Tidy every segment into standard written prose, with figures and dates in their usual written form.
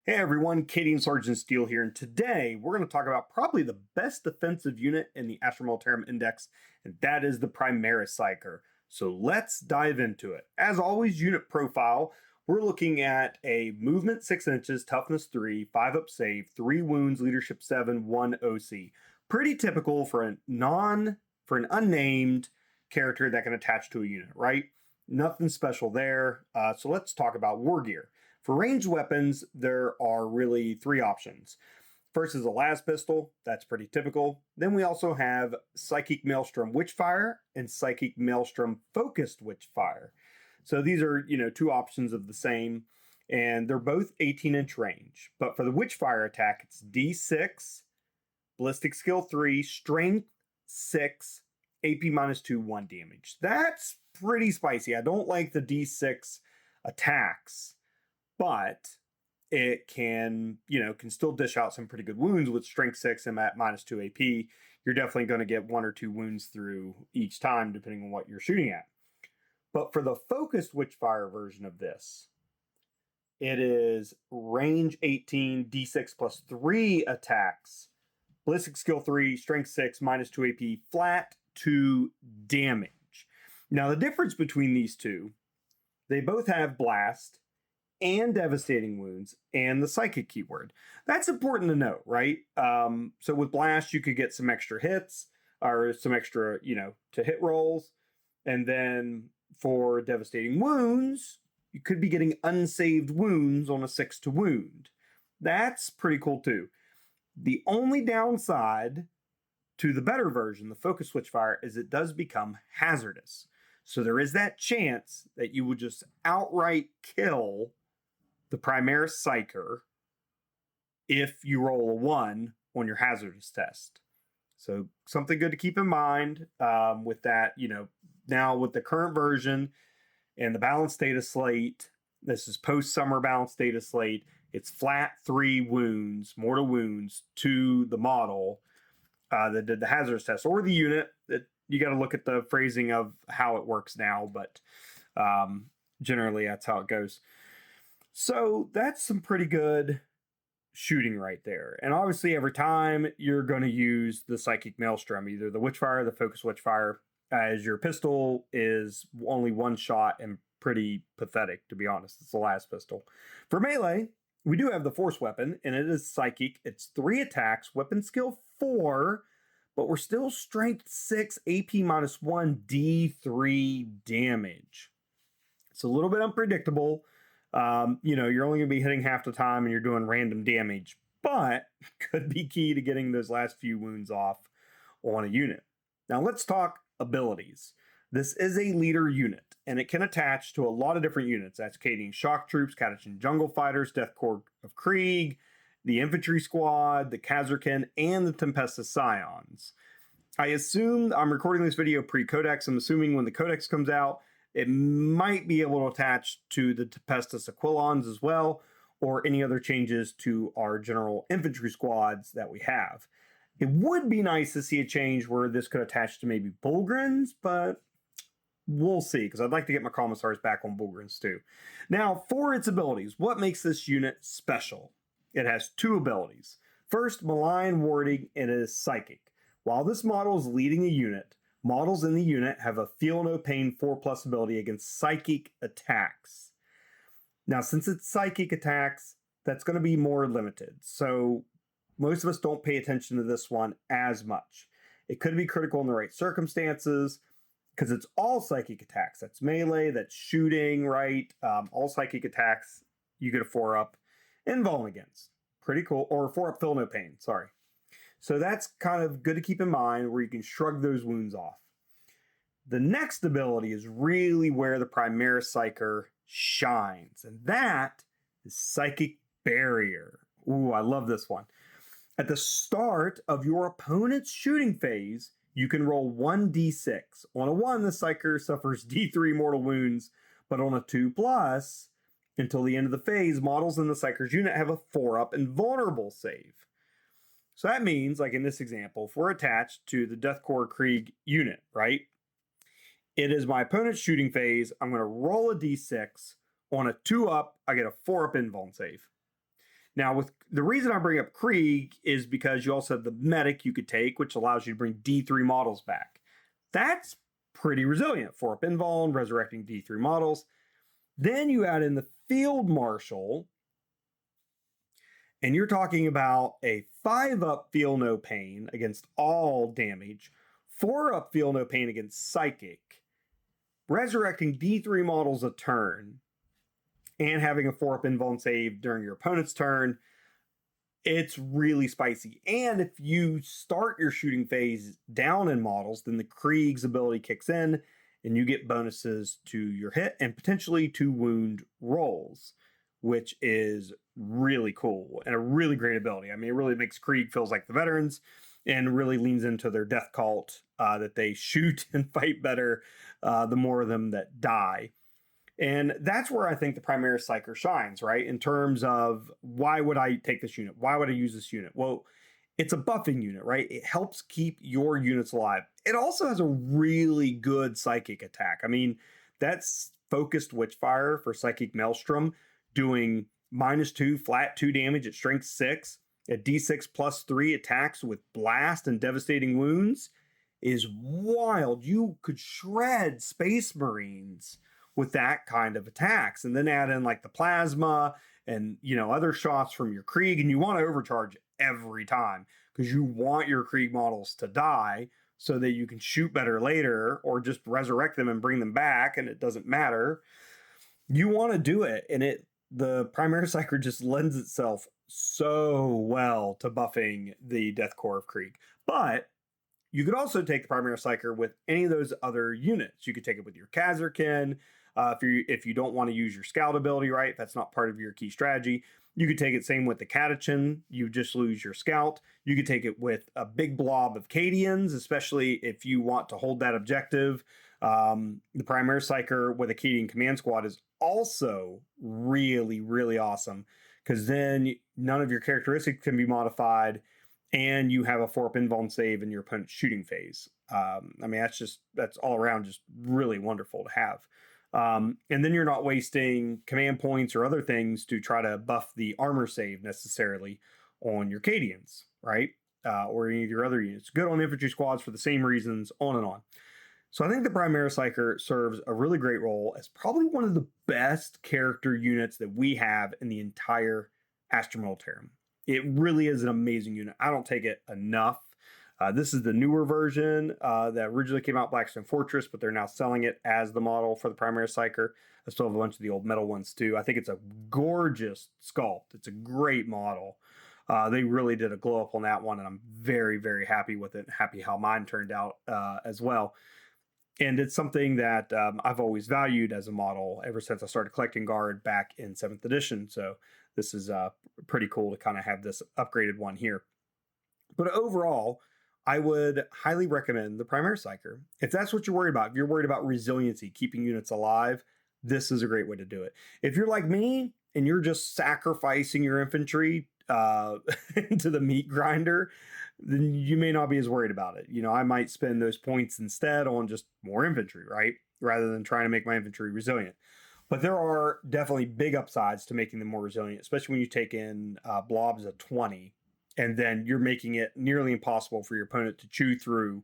Hey everyone, Katie and Sergeant Steele here, and today we're going to talk about probably the best defensive unit in the Astra Militarum Index, and that is the Primaris Psyker. So let's dive into it. As always, unit profile, we're looking at a movement 6 inches, toughness 3, 5 up save, 3 wounds, leadership 7, 1 OC. Pretty typical for an unnamed character that can attach to a unit, right? Nothing special there. So let's talk about war gear. For ranged weapons, there are really 3 options. First is a las pistol, that's pretty typical. Then we also have Psychic Maelstrom Witchfire and Psychic Maelstrom Focused Witchfire. So these are, 2 options of the same, and they're both 18-inch range. But for the Witchfire attack, it's D6, Ballistic Skill 3, Strength 6, AP -2, 1 damage. That's pretty spicy. I don't like the D6 attacks, but it can still dish out some pretty good wounds with strength 6 and at -2 AP. You're definitely going to get 1 or 2 wounds through each time, depending on what you're shooting at. But for the focused Witchfire version of this, it is range 18, D6 plus 3 attacks, ballistic skill 3, strength 6, -2 AP, flat 2 damage. Now, the difference between these two, they both have blast and devastating wounds and the psychic keyword. That's important to note, right? So with blast, you could get some extra hits or some extra, to hit rolls. And then for devastating wounds, you could be getting unsaved wounds on a 6 to wound. That's pretty cool too. The only downside to the better version, the focus Witchfire, is it does become hazardous. So there is that chance that you would just outright kill the Primaris Psyker if you roll a 1 on your hazardous test. So something good to keep in mind with that, now with the current version and the balanced data slate, this is post-summer balanced data slate, it's flat 3 wounds, mortal wounds to the model that did the hazardous test, or the unit. That you got to look at the phrasing of how it works now, but generally that's how it goes. So that's some pretty good shooting right there. And obviously every time you're going to use the Psychic Maelstrom, either the Witchfire, the Focus Witchfire, as your pistol is only 1 shot and pretty pathetic, to be honest. It's the last pistol. For melee, we do have the Force weapon, and it is Psychic. It's 3 attacks, weapon skill 4, but we're still strength 6, AP -1, D3 damage. It's a little bit unpredictable. You're only going to be hitting half the time and you're doing random damage, but could be key to getting those last few wounds off on a unit. Now let's talk abilities. This is a leader unit, and it can attach to a lot of different units. That's Cadian Shock Troops, Catachan Jungle Fighters, Death Corps of Krieg, the Infantry Squad, the Kazarkin, and the Tempestus Scions. I assume I'm recording this video pre-Codex. I'm assuming when the Codex comes out, it might be able to attach to the Tempestus Aquilons as well, or any other changes to our general infantry squads that we have. It would be nice to see a change where this could attach to maybe Bulgrins, but we'll see, because I'd like to get my Commissars back on Bulgrins too. Now, for its abilities, what makes this unit special? It has 2 abilities. First, Malign Warding, and it is Psychic. While this model is leading a unit, models in the unit have a Feel No Pain 4+ ability against psychic attacks. Now, since it's psychic attacks, that's going to be more limited. So most of us don't pay attention to this one as much. It could be critical in the right circumstances because it's all psychic attacks. That's melee, that's shooting, right? All psychic attacks, you get a 4-up invuln against. Pretty cool. Or 4-up Feel No Pain, sorry. So that's kind of good to keep in mind, where you can shrug those wounds off. The next ability is really where the Primaris Psyker shines, and that is Psychic Barrier. Ooh, I love this one. At the start of your opponent's shooting phase, you can roll 1d6. On a 1, the Psyker suffers D3 mortal wounds, but on a 2+, until the end of the phase, models in the Psyker's unit have a 4-up invulnerable save. So that means, like in this example, if we're attached to the Death Corps Krieg unit, right? It is my opponent's shooting phase. I'm going to roll a d6. On a 2-up, I get a 4-up invuln save. Now, with the reason I bring up Krieg is because you also have the medic you could take, which allows you to bring D3 models back. That's pretty resilient. 4-up invuln, resurrecting D3 models. Then you add in the field marshal, and you're talking about a 5-up feel no pain against all damage, 4-up feel no pain against psychic, resurrecting D3 models a turn, and having a 4-up invuln save during your opponent's turn. It's really spicy. And if you start your shooting phase down in models, then the Krieg's ability kicks in and you get bonuses to your hit and potentially to wound rolls, which is really cool and a really great ability. I mean, it really makes Krieg feels like the veterans and really leans into their death cult that they shoot and fight better the more of them that die. And that's where I think the Primaris Psyker shines, right? In terms of why would I take this unit? Why would I use this unit? Well, it's a buffing unit, right? It helps keep your units alive. It also has a really good psychic attack. I mean, that's focused Witchfire for Psychic Maelstrom, doing -2 flat 2 damage at strength 6, at d6 +3 attacks with blast and devastating wounds is wild. You could shred Space Marines with that kind of attacks, and then add in like the plasma and other shots from your Krieg, and you want to overcharge every time because you want your Krieg models to die so that you can shoot better later or just resurrect them and bring them back, and it doesn't matter. You want to do it, and the Primaris Psyker just lends itself so well to buffing the Death Core of Krieg. But you could also take the Primaris Psyker with any of those other units. You could take it with your Kazarkin. If you don't want to use your scout ability, right? If that's not part of your key strategy, you could take it same with the Catachin. You just lose your scout. You could take it with a big blob of Cadians, especially if you want to hold that objective. The Primaris Psyker with a Cadian command squad is also really, really awesome because then none of your characteristics can be modified and you have a 4-up invuln save in your opponent's shooting phase. I mean, that's all around just really wonderful to have. And then you're not wasting command points or other things to try to buff the armor save necessarily on your Cadians, right? Or any of your other units. Good on infantry squads for the same reasons, on and on. So I think the Primaris Psyker serves a really great role as probably one of the best character units that we have in the entire Astra Militarum. It really is an amazing unit. I don't take it enough. This is the newer version that originally came out, Blackstone Fortress, but they're now selling it as the model for the Primaris Psyker. I still have a bunch of the old metal ones too. I think it's a gorgeous sculpt. It's a great model. They really did a glow up on that one, and I'm very, very happy with it. Happy how mine turned out as well. And it's something that I've always valued as a model ever since I started collecting Guard back in 7th edition. So this is pretty cool to kind of have this upgraded one here. But overall, I would highly recommend the Primaris Psyker. If that's what you're worried about, if you're worried about resiliency, keeping units alive, this is a great way to do it. If you're like me and you're just sacrificing your infantry into the meat grinder, then you may not be as worried about it. I might spend those points instead on just more infantry, right? Rather than trying to make my infantry resilient. But there are definitely big upsides to making them more resilient, especially when you take in blobs of 20. And then you're making it nearly impossible for your opponent to chew through,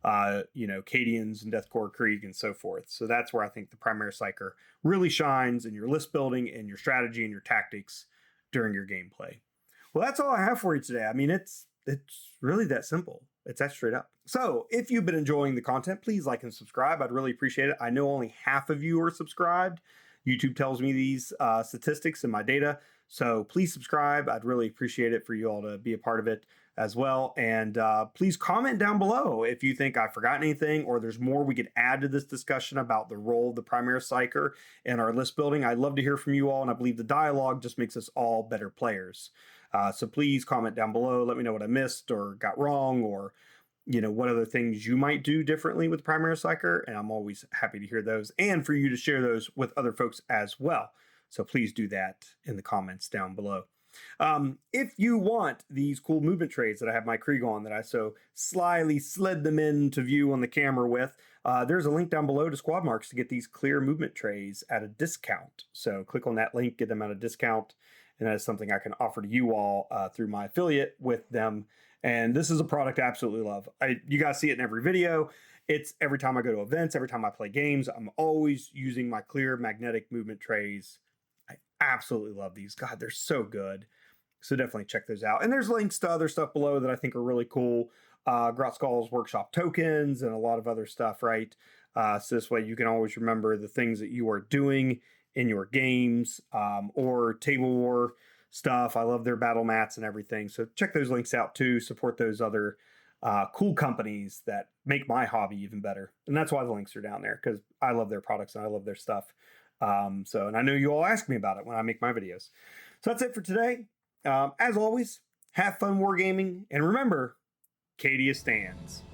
Cadians and Death Core Krieg and so forth. So that's where I think the Primaris Psyker really shines in your list building and your strategy and your tactics during your gameplay. Well, that's all I have for you today. I mean, it's really that simple. It's that straight up. So if you've been enjoying the content, please like and subscribe. I'd really appreciate it. I know only half of you are subscribed. YouTube tells me these statistics in my data. So please subscribe. I'd really appreciate it for you all to be a part of it as well. And please comment down below if you think I've forgotten anything or there's more we could add to this discussion about the role of the Primaris Psyker and our list building. I'd love to hear from you all, and I believe the dialogue just makes us all better players. So please comment down below. Let me know what I missed or got wrong, or what other things you might do differently with Primaris Psyker, and I'm always happy to hear those and for you to share those with other folks as well. So please do that in the comments down below. If you want these cool movement trays that I have my Krieg on, that I so slyly slid them into view on the camera with, there's a link down below to Squad Marks to get these clear movement trays at a discount. So click on that link, get them at a discount, and that is something I can offer to you all through my affiliate with them. And this is a product I absolutely love. You guys see it in every video. It's every time I go to events, every time I play games, I'm always using my clear magnetic movement trays. I absolutely love these. God, they're so good. So definitely check those out. And there's links to other stuff below that I think are really cool. Grotzskull's workshop tokens and a lot of other stuff, right? So this way you can always remember the things that you are doing in your games or table war stuff. I love their battle mats and everything. So check those links out too. Support those other cool companies that make my hobby even better. And that's why the links are down there, because I love their products and I love their stuff. And I know you all ask me about it when I make my videos. So that's it for today. As always, have fun wargaming, and remember, Cadia stands.